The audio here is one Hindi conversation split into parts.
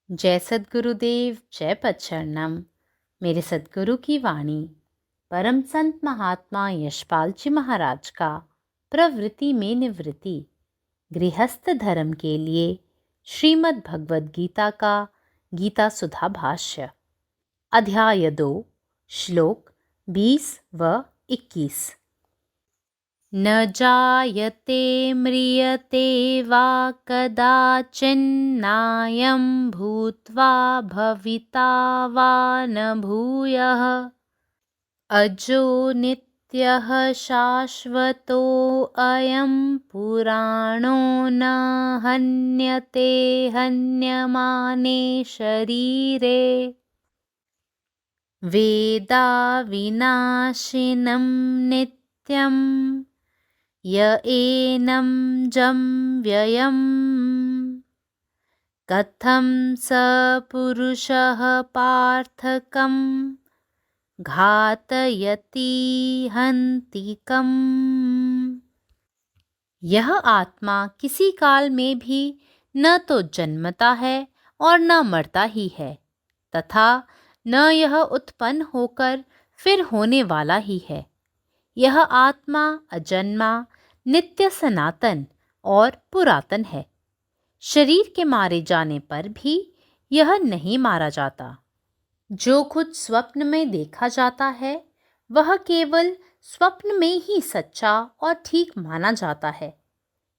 जय सद्गुरुदेव, जय पच्चरणम। मेरे सद्गुरु की वाणी परम संत महात्मा यशपाल जी महाराज का प्रवृत्ति में निवृत्ति गृहस्थ धर्म के लिए श्रीमद् भगवद गीता का गीता सुधा भाष्य अध्याय 2 श्लोक 20 व 21। न जायते म्रियते वा कदाचिन्नायं भूत्वा भविता वा न भूयः अजो नित्यः शाश्वतोऽयं पुराणो न हन्यते हन्यमाने शरीरे वेदा विनाशिनं नित्यम् य एनं जं व्ययम् कथं स पुरुषः पार्थकं घातयति हन्तिकम्। यह आत्मा किसी काल में भी न तो जन्मता है और न मरता ही है, तथा न यह उत्पन्न होकर फिर होने वाला ही है। यह आत्मा अजन्मा, नित्य, सनातन और पुरातन है। शरीर के मारे जाने पर भी यह नहीं मारा जाता। जो कुछ स्वप्न में देखा जाता है वह केवल स्वप्न में ही सच्चा और ठीक माना जाता है,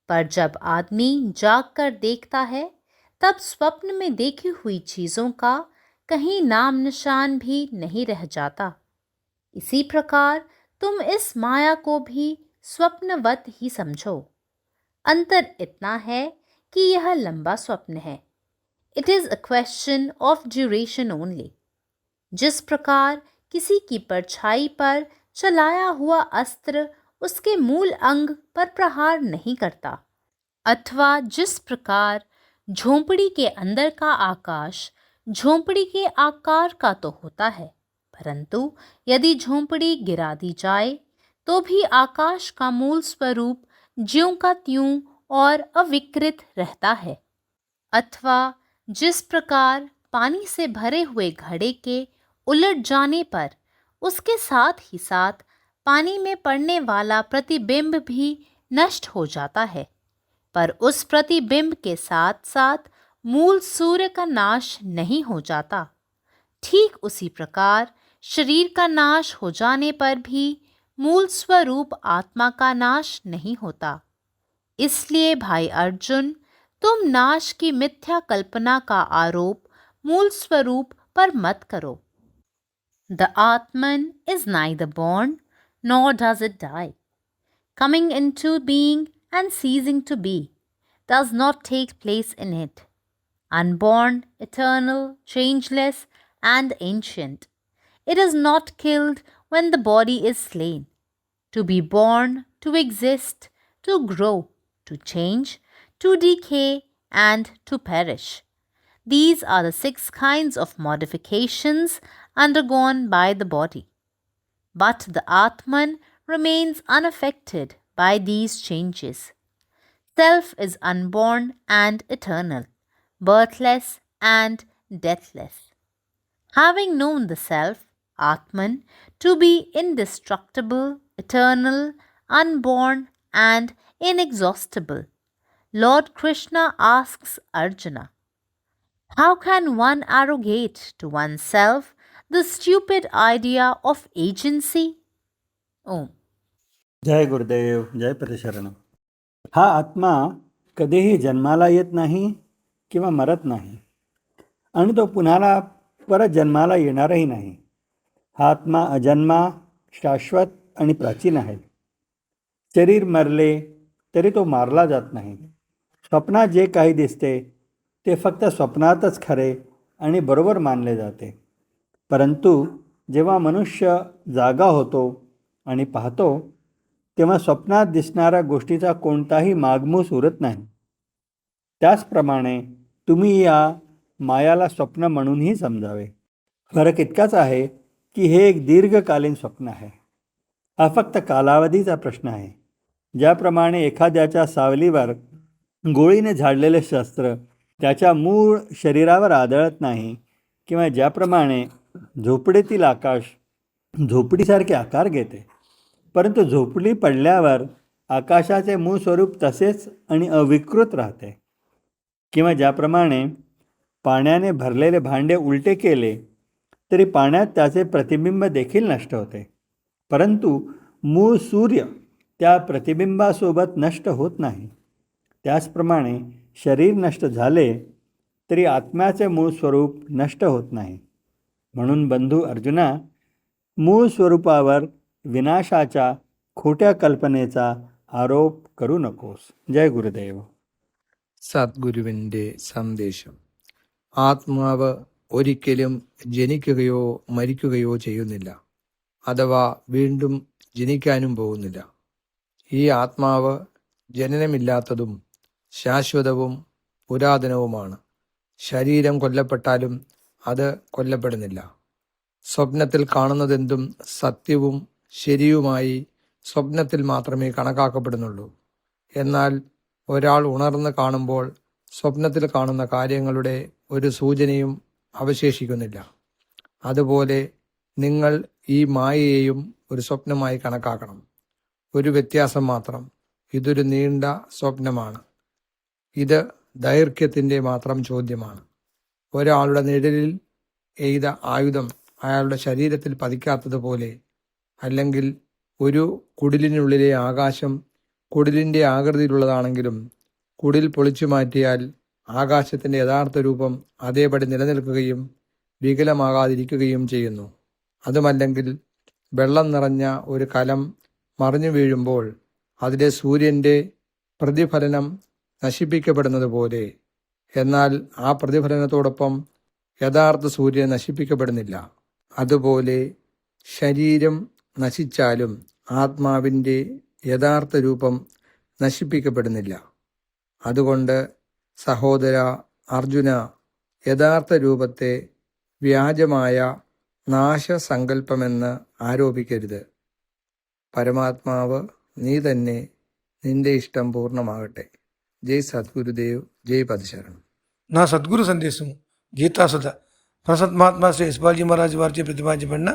पर जब आदमी जाग कर देखता है तब स्वप्न में देखी हुई चीज़ों का कहीं नाम निशान भी नहीं रह जाता। इसी प्रकार तुम इस माया को भी स्वप्नवत ही समझो। अंतर इतना है कि यह लंबा स्वप्न है। It is a question of duration only. जिस प्रकार किसी की परछाई पर चलाया हुआ अस्त्र उसके मूल अंग पर प्रहार नहीं करता, अथवा जिस प्रकार झोंपड़ी के अंदर का आकाश झोंपड़ी के आकार का तो होता है, परंतु यदि झोंपड़ी गिरा दी जाए तो भी आकाश का मूल स्वरूप ज्यों का त्यों और अविकृत रहता है। अथवा जिस प्रकार पानी से भरे हुए घड़े के उलट जाने पर उसके साथ ही साथ पानी में पड़ने वाला प्रतिबिंब भी नष्ट हो जाता है, पर उस प्रतिबिंब के साथ साथ मूल सूर्य का नाश नहीं हो जाता, ठीक उसी प्रकार शरीर का नाश हो जाने पर भी मूल स्वरूप आत्मा का नाश नहीं होता। इसलिए भाई अर्जुन, तुम नाश की मिथ्या कल्पना का आरोप मूल स्वरूप पर मत करो। The Atman is neither born nor does it die. Coming into being and ceasing to be does not take place in it. Unborn, eternal, changeless, and ancient, it is not killed when the body is slain. To be born, to exist, to grow, to change, to decay, and to perish. These are the 6 kinds of modifications undergone by the body. But the Atman remains unaffected by these changes. Self is unborn and eternal, birthless and deathless. Having known the self, Atman, to be indestructible, eternal, unborn, and inexhaustible, Lord Krishna asks Arjuna, how can one arrogate to oneself the stupid idea of agency? Om. जय गुरुदेव, जय पतिशरण. हा आत्मा कधीही जन्माला येत नाही किंवा मरत नाही आणि तो पुन्हा परत जन्माला येणारही नाही. हा आत्मा अजन्मा, शाश्वत आणि प्राचीन आहे. शरीर मरले तरी तो मारला जात नाही. स्वप्नात जे काही दिसते ते फक्त स्वप्नातच खरे आणि बरोबर मानले जाते, परंतु जेव्हा मनुष्य जागा होतो आणि पाहतो तेव्हा स्वप्नात दिसणाऱ्या गोष्टीचा कोणताही मागमूस उरत नाही. त्याचप्रमाणे तुम्ही या मायाला स्वप्न म्हणूनही समजावे. फरक इतकाच आहे की हे एक दीर्घकालीन स्वप्न आहे. हा फक्त कालावधीचा प्रश्न आहे. ज्याप्रमाणे एखाद्याच्या सावलीवर गोळीने झाडलेले शस्त्र त्याच्या मूळ शरीरावर आदळत नाही, किंवा ज्याप्रमाणे झोपडीतील आकाश झोपडीसारखे आकार घेते, परंतु झोपडी पडल्यावर आकाशाचे मूळ स्वरूप तसेच आणि अविकृत राहते, किंवा ज्याप्रमाणे पाण्याने भरलेले भांडे उलटे केले तरी पाण्यात त्याचे प्रतिबिंब देखील नष्ट होते, परंतु मूळ सूर्य त्या प्रतिबिंबासोबत नष्ट होत नाही. त्याचप्रमाणे शरीर नष्ट झाले तरी आत्म्याचे मूळ स्वरूप नष्ट होत नाही. म्हणून बंधू अर्जुना, मूळ स्वरूपावर विनाशाच्या खोट्या कल्पनेचा ആരോപ് കരു നക്കോസ്. ജയ ഗുരുദേവ്. സദ്ഗുരുവിൻ്റെ സന്ദേശം. ആത്മാവ് ഒരിക്കലും ജനിക്കുകയോ മരിക്കുകയോ ചെയ്യുന്നില്ല, അഥവാ വീണ്ടും ജനിക്കാനും പോകുന്നില്ല. ഈ ആത്മാവ് ജനനമില്ലാത്തതും ശാശ്വതവും പുരാതനവുമാണ്. ശരീരം കൊല്ലപ്പെട്ടാലും അത് കൊല്ലപ്പെടുന്നില്ല. സ്വപ്നത്തിൽ കാണുന്നതെന്തും സത്യവും ശരിയുമായി സ്വപ്നത്തിൽ മാത്രമേ കണക്കാക്കപ്പെടുന്നുള്ളൂ. എന്നാൽ ഒരാൾ ഉണർന്ന് കാണുമ്പോൾ സ്വപ്നത്തിൽ കാണുന്ന കാര്യങ്ങളുടെ ഒരു സൂചനയും അവശേഷിക്കുന്നില്ല. അതുപോലെ നിങ്ങൾ ഈ മായയെയും ഒരു സ്വപ്നമായി കണക്കാക്കണം. ഒരു വ്യത്യാസം മാത്രം, ഇതൊരു നീണ്ട സ്വപ്നമാണ്. ഇത് ദൈർഘ്യത്തിൻ്റെ മാത്രം ചോദ്യമാണ്. ഒരാളുടെ നിഴലിൽ എയ്ത ആയുധം അയാളുടെ ശരീരത്തിൽ പതിക്കാത്തതുപോലെ, അല്ലെങ്കിൽ ഒരു കുടിലിനുള്ളിലെ ആകാശം കുടിലിൻ്റെ ആകൃതിയിലുള്ളതാണെങ്കിലും കുടിൽ പൊളിച്ചു മാറ്റിയാൽ ആകാശത്തിൻ്റെ യഥാർത്ഥ രൂപം അതേപടി നിലനിൽക്കുകയും വികലമാകാതിരിക്കുകയും ചെയ്യുന്നു. അതുമല്ലെങ്കിൽ വെള്ളം നിറഞ്ഞ ഒരു കലം മറിഞ്ഞു വീഴുമ്പോൾ അതിലെ സൂര്യൻ്റെ പ്രതിഫലനം നശിപ്പിക്കപ്പെടുന്നത് പോലെ, എന്നാൽ ആ പ്രതിഫലനത്തോടൊപ്പം യഥാർത്ഥ സൂര്യൻ നശിപ്പിക്കപ്പെടുന്നില്ല. അതുപോലെ ശരീരം നശിച്ചാലും ആത്മാവിൻ്റെ യഥാർത്ഥ രൂപം നശിപ്പിക്കപ്പെടുന്നില്ല. അതുകൊണ്ട് സഹോദര അർജുന, യഥാർത്ഥ രൂപത്തെ വ്യാജമായ നാശസങ്കല്പമെന്ന് ആരോപിക്കരുത്. പരമാത്മാവ് നീ തന്നെ, നിന്റെ ഇഷ്ടം പൂർണ്ണമാകട്ടെ. జై సద్గురుదేవ్, జై పదశరణం. నా సద్గురు సందేశం గీతాసుధ ప్రసత్మాత్మ శ్రీ యశ్పాల్జీ మహారాజు వారిచే ప్రతిపాదించబడిన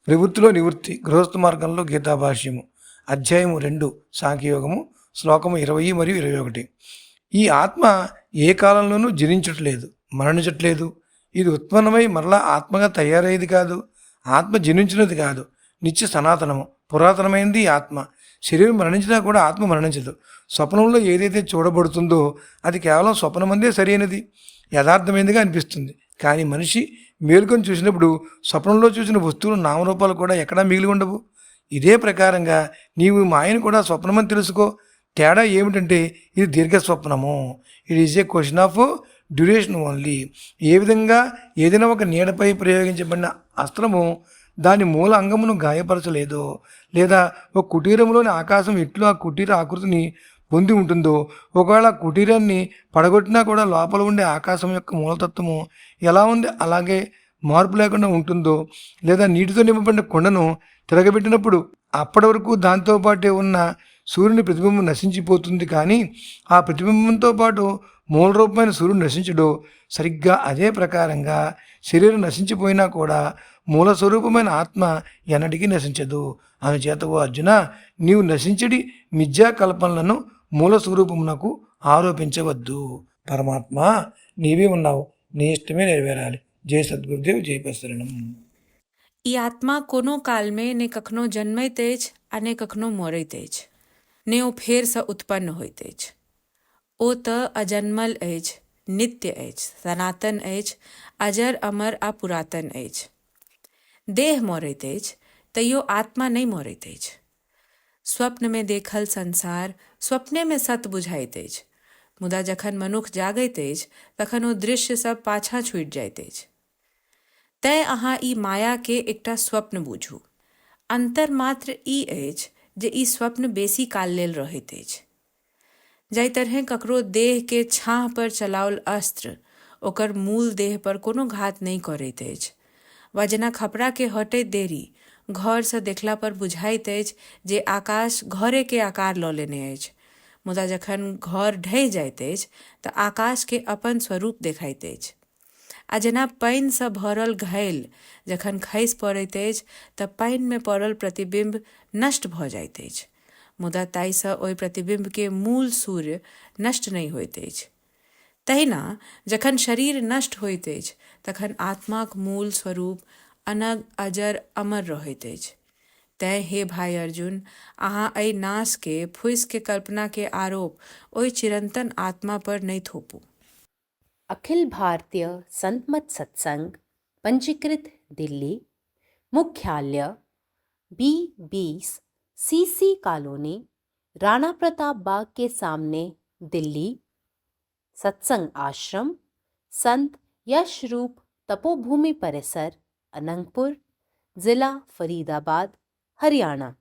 ప్రవృత్తిలో నివృత్తి గృహస్థ మార్గంలో గీతాభాష్యము అధ్యాయము 2 సాంఖ్యయోగము శ్లోకము 20 మరియు 21. ఈ ఆత్మ ఏ కాలంలోనూ జనించట్లేదు, మరణించట్లేదు. ఇది ఉత్పన్నమై మరలా ఆత్మగా తయారయ్యేది కాదు, ఆత్మ జనించినది కాదు. నిత్య సనాతనము, పురాతనమైనది ఈ ఆత్మ. శరీరం మరణించినా కూడా ఆత్మ మరణించదు. స్వప్నంలో ఏదైతే చూడబడుతుందో అది కేవలం స్వప్నమందే సరైనది, యథార్థమైనదిగా అనిపిస్తుంది. కానీ మనిషి మేలుకొని చూసినప్పుడు స్వప్నంలో చూసిన వస్తువులు నామరూపాలు కూడా ఎక్కడా మిగిలి ఉండవు. ఇదే ప్రకారంగా నీవు మాయను కూడా స్వప్నమని తెలుసుకో. తేడా ఏమిటంటే ఇది దీర్ఘ స్వప్నము. It is a question of duration only. ఏ విధంగా ఏదైనా ఒక నీడపై ప్రయోగించబడిన అస్త్రము దాని మూల అంగమును గాయపరచలేదో, లేదా ఒక కుటీరంలోని ఆకాశం ఎట్లు ఆ కుటీర ఆకృతిని పొంది ఉంటుందో, ఒకవేళ కుటీరాన్ని పడగొట్టినా కూడా లోపల ఉండే ఆకాశం యొక్క మూలతత్వము ఎలా ఉంది అలాగే మార్పు లేకుండా ఉంటుందో, లేదా నీటితో నింపబడిన కొండను తిరగబెట్టినప్పుడు అప్పటి వరకు దాంతో పాటే ఉన్న సూర్యుని ప్రతిబింబం నశించిపోతుంది, కానీ ఆ ప్రతిబింబంతో పాటు మూల రూపమైన సూర్యుడు నశించడు. సరిగ్గా అదే ప్రకారంగా శరీరం నశించిపోయినా కూడా మూల స్వరూపమైన ఆత్మ ఎన్నటికీ నశించదు. అందుచేత ఓ అర్జున, నీవు నశించడి మిథ్యా కల్పనలను మూల స్వరూపమునకు ఆరోపించవద్దు. పరమాత్మ నీవే ఉన్నావు, నీ ఇష్టమే నెరవేరాలి. జై సద్గురుదేవ్, జై ప్రసరణం. ई आत्मा कोनो काल में ने कखनो जन्मै तेज आ ने कखनो मरै तेज, ने ओ फेर सँ उत्पन्न होइत अछि। ओ त अजन्मल अछि, नित्य अछि, सनातन अछि, अजर अमर आ पुरातन अछि। देह मरैत अछि तैयो आत्मा नहि मरैत अछि। स्वप्न में देखल संसार स्वप्ने में सत बुझाइत अछि, मुदा जखन मनुख जागैत अछि तखन ओ दृश्य सब पाछाँ छूटि जाइत अछि। तैँ अहाँ ई माया के एकटा स्वप्न बूझू। अंतर मात्र ई अछि जे ई स्वप्न बेसी काल लेल रहैत अछि। जाहि तरहें ककरो देह के छाह पर चलाओल अस्त्र ओकर मूल देह पर कोनो घात नहि करैत अछि, वा जेना खपड़ा के हटैत देरी घर सँ देखला पर बुझाइत अछि जे आकाश घरे के आकार लऽ लेने अछि, मुदा जखन घर ढहि जाइत अछि तऽ आकाश के अपन स्वरूप देखाइत अछि। आ जेना पानिसँ भरल घैल जखन खसि पड़ैत अछि तऽ पानिमे पड़ल प्रतिबिम्ब नष्ट भऽ जाइत अछि, मुदा ताहिसँ ओहि प्रतिबिम्बके मूल सूर्य नष्ट नहि होइत अछि। तहिना जखन शरीर नष्ट होइत अछि तखन आत्माक मूल स्वरूप अनग अजर अमर रहैत अछि। तैँ हे भाई अर्जुन, अहाँ एहि नाशके फूसिके कल्पनाके आरोप ओहि चिरंतन आत्मा पर नहीं थोपू। अखिल भारतीय संत मत सत्संग, पंजीकृत दिल्ली, मुख्यालय B20 CC colony, Rana Pratap Bagh के सामने, दिल्ली। सत्संग आश्रम संत यशरूप तपोभूमि परिसर, अनंगपुर, जिला फरीदाबाद, हरियाणा।